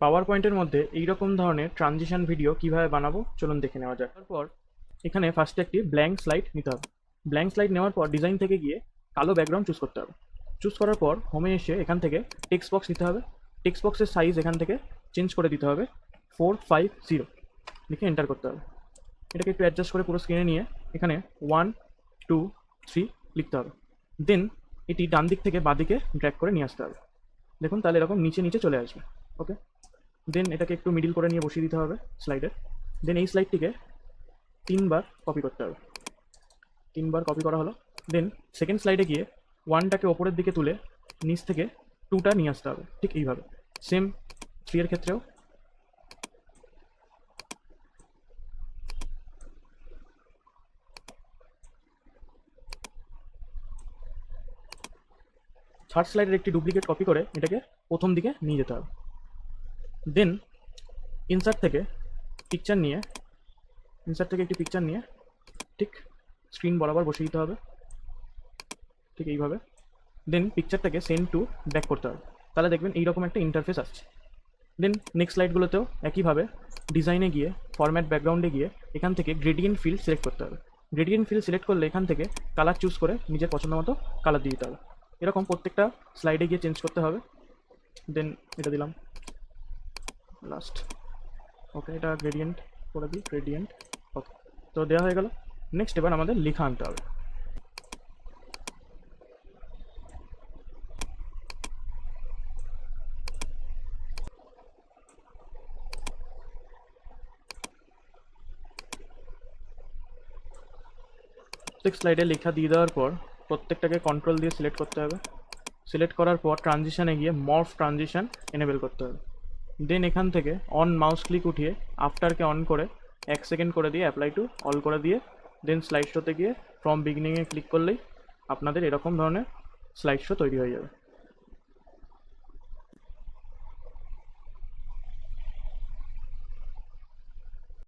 পাওয়ার পয়েন্টের মধ্যে এইরকম ধরনের ট্রানজিশন ভিডিও কিভাবে বানাবো চলুন দেখে নেওয়া যাক। তারপর এখানে ফার্স্টে একটি ব্ল্যাঙ্ক স্লাইড নিতে হবে। ব্ল্যাঙ্ক স্লাইড নেওয়ার পর ডিজাইন থেকে গিয়ে কালো ব্যাকগ্রাউন্ড চুজ করতে হবে। চুজ করার পর হোমে এসে এখান থেকে টেক্সট বক্স নিতে হবে। টেক্সট বক্সের সাইজ এখান থেকে চেঞ্জ করে দিতে হবে 450 লিখে এন্টার করতে হবে। এটাকে একটু অ্যাডজাস্ট করে পুরো স্ক্রিনে নিয়ে এখানে 1 2 3 লিখতে হবে। দেন এটি ডান দিক থেকে বাঁ দিকে ড্র্যাগ করে নিয়ে আসতে হবে। দেখুন তাহলে এরকম নিচে নিচে চলে আসবে। ওকে, দেন এটাকে একটু মিডিল করে নিয়ে বসিয়ে দিতে হবে স্লাইডের। দেন এই স্লাইডটিকে 3বার কপি করতে হবে। 3বার কপি করা হলো। দেন সেকেন্ড স্লাইডে গিয়ে 1টাকে ওপরের দিকে তুলে নিচ থেকে 2টা নিয়ে আসতে হবে, ঠিক এইভাবে। সেম 3 এর ক্ষেত্রেও। থার্ড স্লাইডের একটি ডুপ্লিকেট কপি করে এটাকে প্রথম দিকে নিয়ে যেতে হবে। দেন ইনসার্ট থেকে একটি পিকচার নিয়ে ঠিক স্ক্রিন বরাবর বসিয়ে দিতে হবে, ঠিক এইভাবে। দেন পিকচারটাকে সেন্ড টু ব্যাক করতে হবে, তাহলে দেখবেন এইরকম একটা ইন্টারফেস আসছে। দেন নেক্সট স্লাইডগুলোতেও একইভাবে ডিজাইনে গিয়ে ফরম্যাট ব্যাকগ্রাউন্ডে গিয়ে এখান থেকে গ্রেডিয়েন্ট ফিল সিলেক্ট করতে হবে। গ্রেডিয়েন্ট ফিল সিলেক্ট করলে এখান থেকে কালার চুজ করে নিজের পছন্দ মতো কালার দিয়ে দিতে হবে। এরকম প্রত্যেকটা স্লাইডে গিয়ে চেঞ্জ করতে হবে। দেন এটা দিলাম লাস্ট। ওকে, এটা গ্রেডিয়েন্ট করে দিই, গ্রেডিয়েন্ট। ওকে, তো দেওয়া হয়ে গেল। নেক্সট এবার আমাদের লেখা আনতে হবে। প্রত্যেক স্লাইডে লেখা দিয়ে দেওয়ার পর প্রত্যেকটাকে কন্ট্রোল দিয়ে সিলেক্ট করতে হবে। সিলেক্ট করার পর ট্রানজিশনে গিয়ে মর্ফ ট্রানজিশন এনেবেল করতে হবে। দেন এখান থেকে অন মাউস ক্লিক উঠিয়ে আফটারকে অন করে 1 সেকেন্ড করে দিয়ে অ্যাপ্লাই টু অল করে দিয়ে দেন স্লাইড শোতে গিয়ে ফ্রম বিগিনিংয়ে ক্লিক করলেই আপনাদের এরকম ধরনের স্লাইড শো তৈরি হয়ে যাবে।